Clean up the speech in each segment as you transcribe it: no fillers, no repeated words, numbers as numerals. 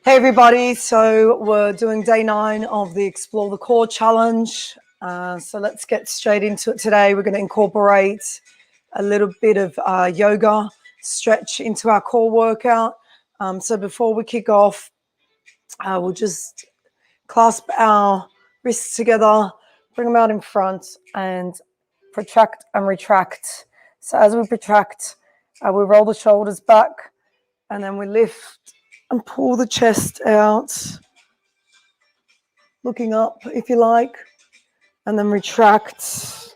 Hey everybody, so we're doing day 9 of the Explore the Core challenge. So let's get straight into it today. We're going to incorporate a little bit of yoga stretch into our core workout. So before we kick off, we'll just clasp our wrists together, bring them out in front and protract and retract. So as we protract, we roll the shoulders back and then we lift and pull the chest out, looking up if you like, and then retract.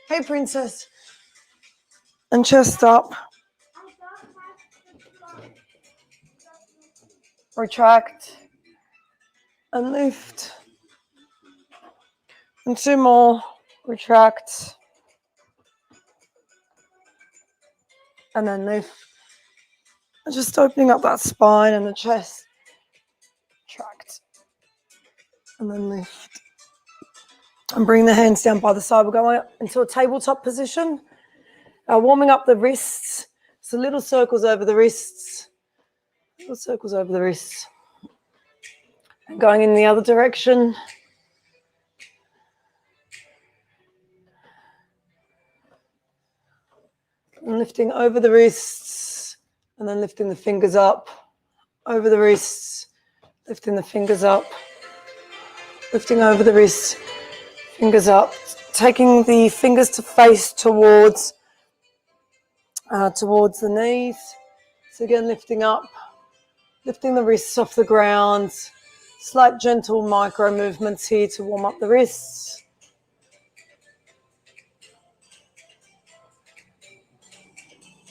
Hey princess. And chest up. Retract and lift. And 2 more. Retract and then lift. And just opening up that spine and the chest. Retract and then lift. And bring the hands down by the side. We're going into a tabletop position. Warming up the wrists. So little circles over the wrists. Little circles over the wrists. And going in the other direction. And lifting over the wrists. And then lifting the fingers up. Over the wrists. Lifting the fingers up. Lifting over the wrists. Fingers up. Taking the fingers to face towards the knees. So again, lifting up. Lifting the wrists off the ground. Slight gentle micro movements here to warm up the wrists.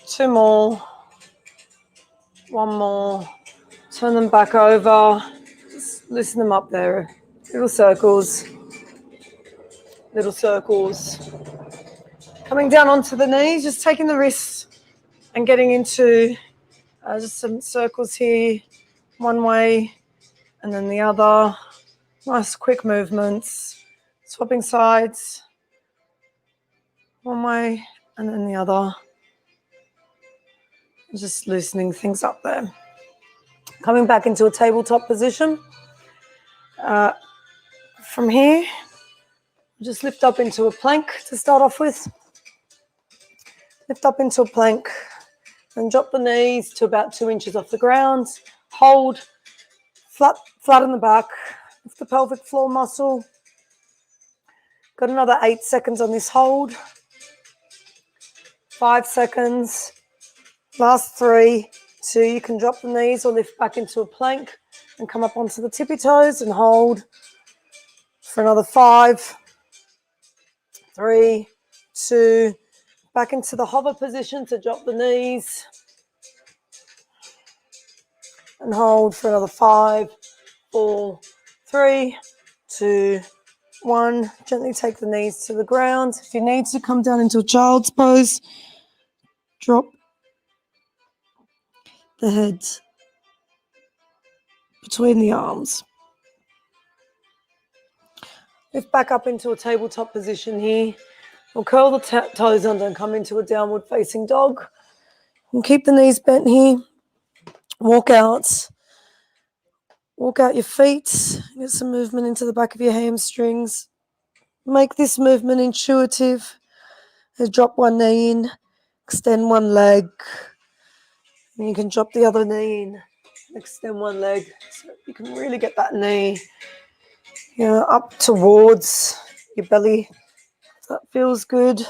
Two more. One more. Turn them back over. Just loosen them up there. Little circles. Little circles. Coming down onto the knees, just taking the wrists and getting into just some circles here. One way and then the other. Nice quick movements. Swapping sides. One way and then the other. Just loosening things up there. Coming back into a tabletop position. From here, just lift up into a plank to start off with. Lift up into a plank and drop the knees to about 2 inches off the ground. Hold, flat in the back. Lift the pelvic floor muscle. Got another 8 seconds on this hold. 5 seconds. Last 3, 2. You can drop the knees or lift back into a plank and come up onto the tippy toes and hold for another 5, 3, 2. Back into the hover position to drop the knees and hold for another 5, 4, 3, 2, 1. Gently take the knees to the ground. If you need to, come down into a child's pose. Drop the head between the arms. Lift back up into a tabletop position here. We'll curl the toes under and come into a downward facing dog. And keep the knees bent here. Walk out your feet. Get some movement into the back of your hamstrings. Make this movement intuitive. Drop one knee in, extend one leg. And you can drop the other knee in, extend one leg. So you can really get that knee, up towards your belly. That feels good.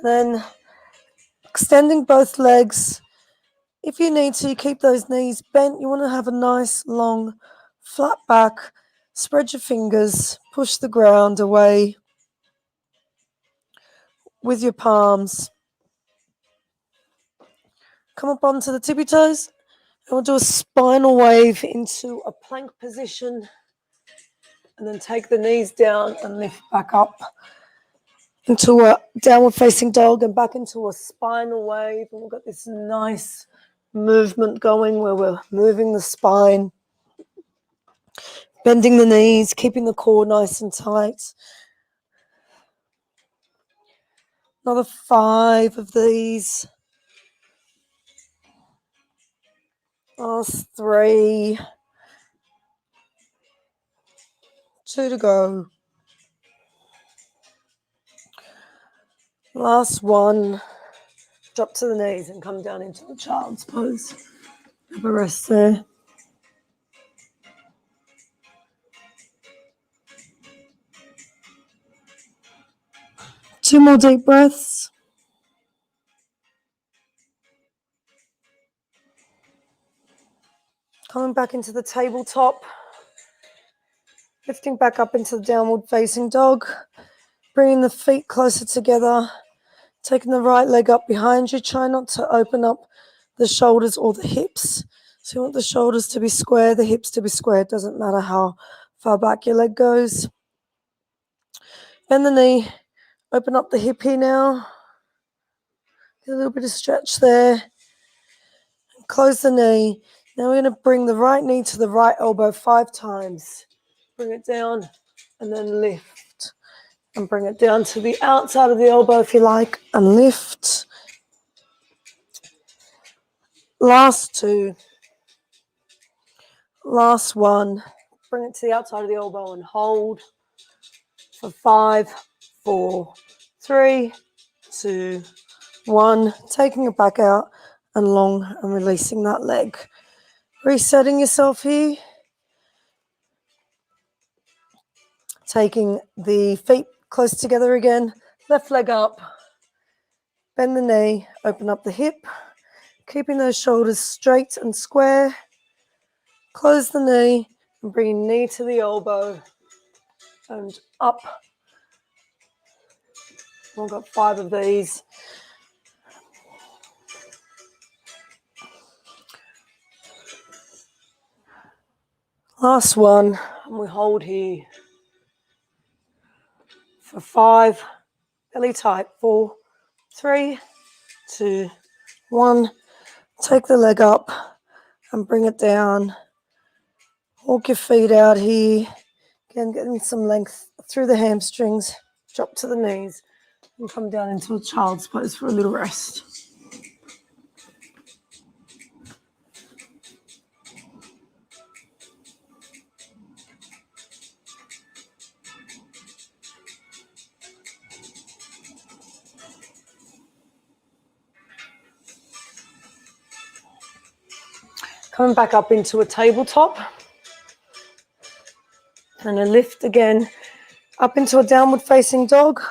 Then extending both legs. If you need to, keep those knees bent. You want to have a nice, long, flat back. Spread your fingers. Push the ground away with your palms. Come up onto the tippy toes. And we'll do a spinal wave into a plank position. And then take the knees down and lift back up into a downward facing dog and back into a spinal wave. And we've got this nice movement going where we're moving the spine, bending the knees, keeping the core nice and tight. Another 5 of these. Last 3. 2 to go. Last 1. Drop to the knees and come down into the child's pose. Have a rest there. Two more deep breaths. Coming back into the tabletop. Lifting back up into the downward facing dog. Bringing the feet closer together. Taking the right leg up behind you. Try not to open up the shoulders or the hips. So you want the shoulders to be square, the hips to be square. It doesn't matter how far back your leg goes. Bend the knee. Open up the hip here now. Get a little bit of stretch there. Close the knee. Now we're going to bring the right knee to the right elbow 5 times. Bring it down and then lift. And bring it down to the outside of the elbow if you like and lift. Last 2. Last 1. Bring it to the outside of the elbow and hold for 5, 4, 3, 2, 1. Taking it back out and long and releasing that leg. Resetting yourself here. Taking the feet close together again. Left leg up. Bend the knee. Open up the hip. Keeping those shoulders straight and square. Close the knee and bring knee to the elbow and up. We've got 5 of these. Last 1, and we hold here for 5, belly tight, 4, 3, 2, 1. Take the leg up and bring it down. Walk your feet out here. Again, getting some length through the hamstrings. Drop to the knees and come down into a child's pose for a little rest. Coming back up into a tabletop. And a lift again. Up into a downward facing dog.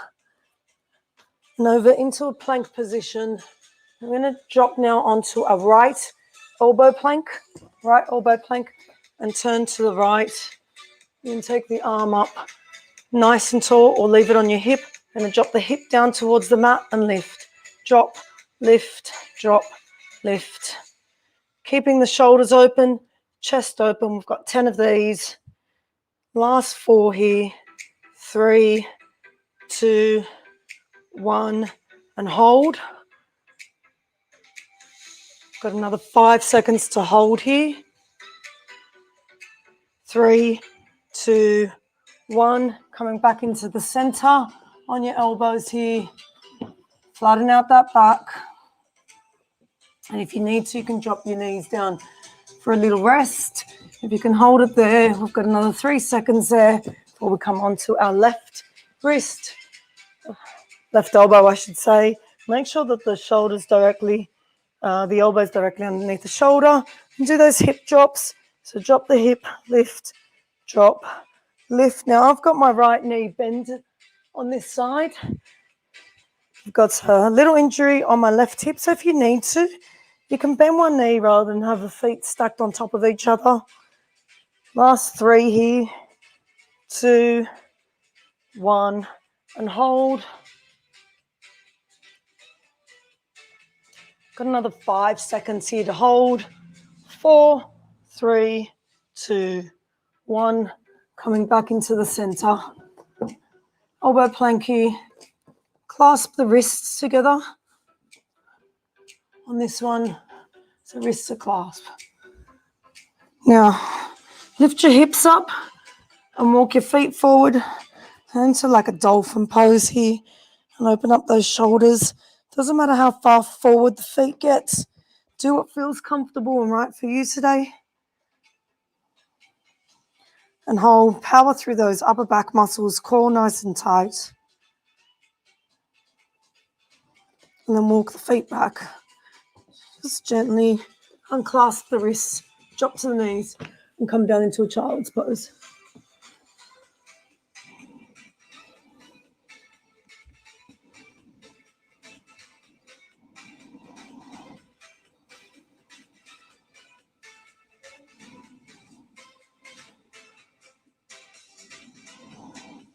And over into a plank position. I'm going to drop now onto a right elbow plank. Right elbow plank. And turn to the right. You can take the arm up nice and tall or leave it on your hip. And drop the hip down towards the mat and lift. Drop, lift, drop, lift. Keeping the shoulders open, chest open. We've got 10 of these. Last 4 here. 3, 2, 1, and hold. Got another 5 seconds to hold here. 3, 2, 1. Coming back into the center on your elbows here. Flatten out that back. And if you need to, you can drop your knees down for a little rest. If you can hold it there, we've got another 3 seconds there before we come on to our left wrist, left elbow, I should say. Make sure that the shoulders directly, the elbows directly underneath the shoulder. And do those hip drops. So drop the hip, lift, drop, lift. Now I've got my right knee bent on this side. I've got a little injury on my left hip, so if you need to, you can bend one knee rather than have the feet stacked on top of each other. Last 3 here. 2, 1, and hold. Got another 5 seconds here to hold. 4, 3, 2, 1. Coming back into the center. Elbow plank here. Clasp the wrists together. On this one, so wrists are clasped. Now, lift your hips up and walk your feet forward into like a dolphin pose here. And open up those shoulders. Doesn't matter how far forward the feet get. Do what feels comfortable and right for you today. And hold, power through those upper back muscles, core nice and tight. And then walk the feet back. Just gently unclasp the wrists, drop to the knees, and come down into a child's pose.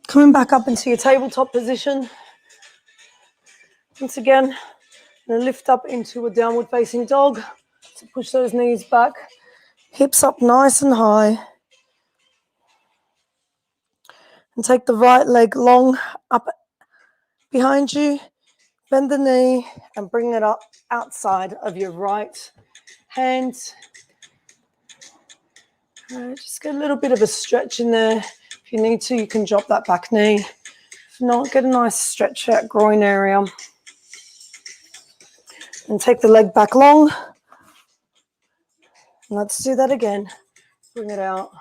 Coming back up into your tabletop position. Once again, and lift up into a downward facing dog. So push those knees back, hips up nice and high. And take the right leg long up behind you. Bend the knee and bring it up outside of your right hand. Just get a little bit of a stretch in there. If you need to, you can drop that back knee. If not, get a nice stretch out groin area. And take the leg back long. And let's do that again. Bring it out.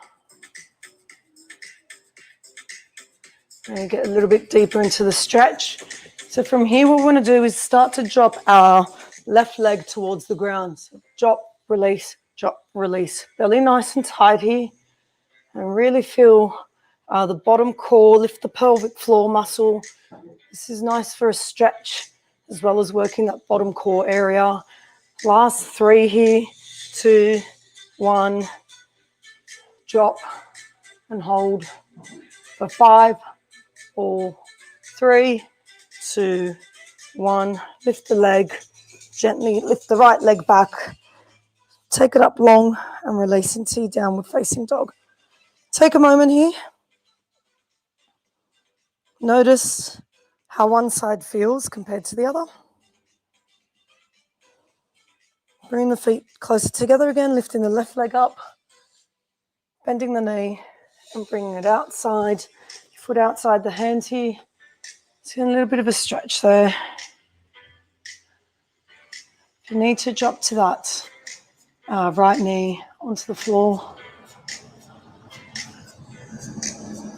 And get a little bit deeper into the stretch. So from here, what we want to do is start to drop our left leg towards the ground. So drop, release, belly nice and tight here. And really feel the bottom core, lift the pelvic floor muscle. This is nice for a stretch as well as working that bottom core area. Last 3 here, 2, 1, drop and hold for 5, 4, 3, 2, 1. Lift the leg, gently lift the right leg back. Take it up long and release into your downward facing dog. Take a moment here. Notice how one side feels compared to the other. Bring the feet closer together again, lifting the left leg up, bending the knee and bringing it outside. Foot outside the hands here. So a little bit of a stretch there. If you need to drop to that right knee onto the floor.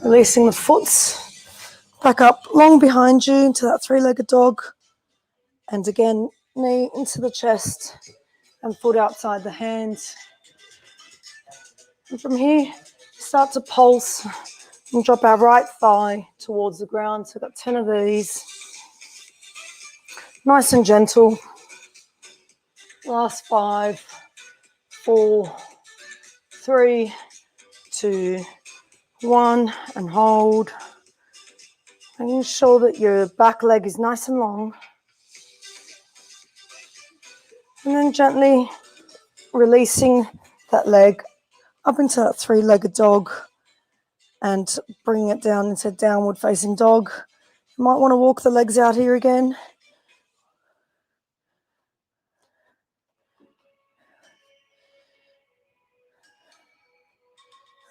Releasing the foot back up long behind you into that 3-legged dog. And again, knee into the chest and foot outside the hands. And from here, start to pulse and drop our right thigh towards the ground. So we've got 10 of these. Nice and gentle. Last 5, 4, 3, 2, 1, and hold. Making sure that your back leg is nice and long. And then gently releasing that leg up into that 3-legged dog and bringing it down into downward facing dog. You might want to walk the legs out here again.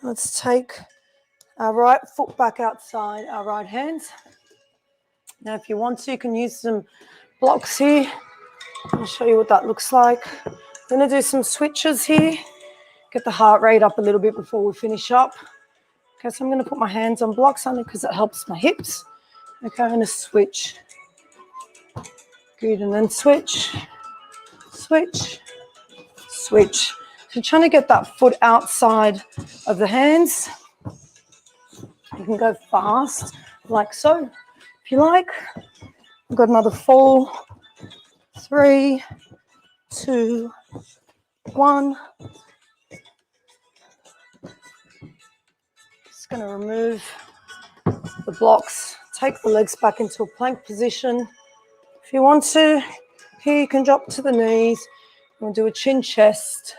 Let's take our right foot back outside our right hand. Now, if you want to, you can use some blocks here. I'll show you what that looks like. I'm going to do some switches here. Get the heart rate up a little bit before we finish up. Okay, so I'm going to put my hands on blocks only because it helps my hips. Okay, I'm going to switch. Good, and then switch, switch, switch. So trying to get that foot outside of the hands. You can go fast, like so, if you like. I've got another 4, 3, 2, 1. Just going to remove the blocks. Take the legs back into a plank position. If you want to, here you can drop to the knees. We'll do a chin chest.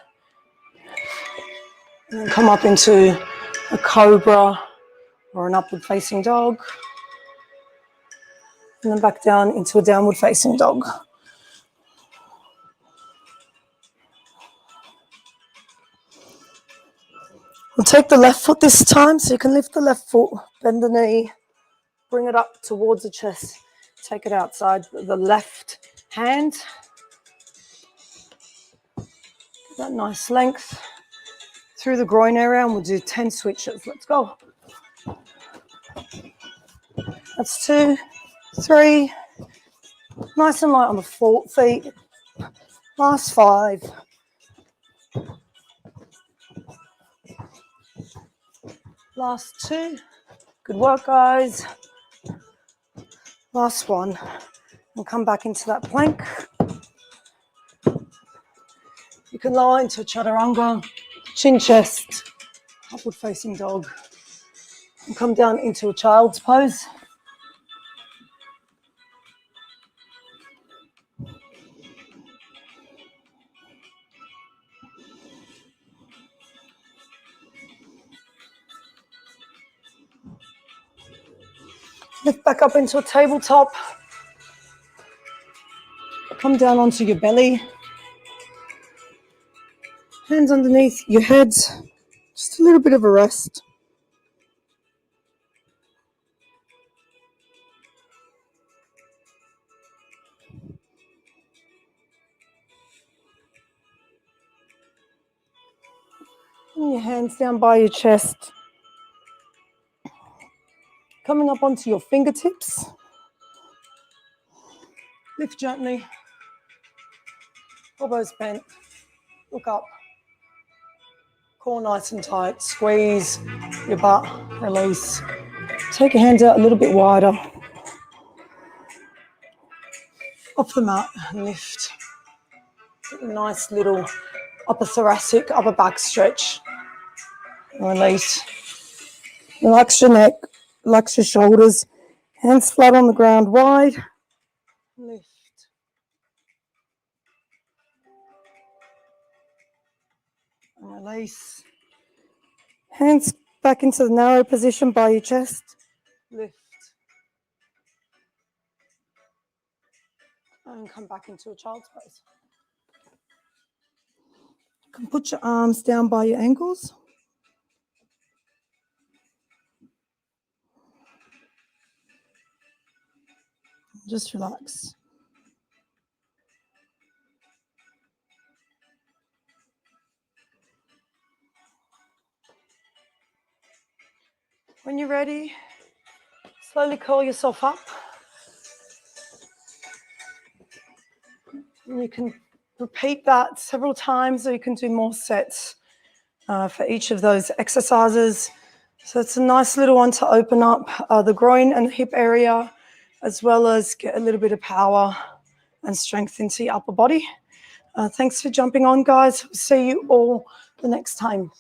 And then come up into a cobra or an upward facing dog. And then back down into a downward facing dog. We'll take the left foot this time, so you can lift the left foot, bend the knee, bring it up towards the chest. Take it outside the left hand. Get that nice length through the groin area, and we'll do 10 switches. Let's go. That's 2, 3. Nice and light on the feet. Last 5. Last 2. Good work, guys. Last 1. And come back into that plank. You can lower into chaturanga, chin chest, upward facing dog. And come down into a child's pose. Lift back up into a tabletop. Come down onto your belly. Hands underneath your head. Just a little bit of a rest. And your hands down by your chest. Coming up onto your fingertips. Lift gently. Elbows bent. Look up. Core nice and tight. Squeeze your butt. Release. Take your hands out a little bit wider. Off the mat and lift. Get a nice little upper thoracic, upper back stretch. Release. Relax your neck. Relax your shoulders. Hands flat on the ground, wide. Lift. And release. Hands back into the narrow position by your chest. Lift. And come back into a child's pose. You can put your arms down by your ankles. Just relax. When you're ready, slowly curl yourself up. And you can repeat that several times, or you can do more sets for each of those exercises. So it's a nice little one to open up the groin and hip area, as well as get a little bit of power and strength into your upper body. Thanks for jumping on, guys. See you all the next time.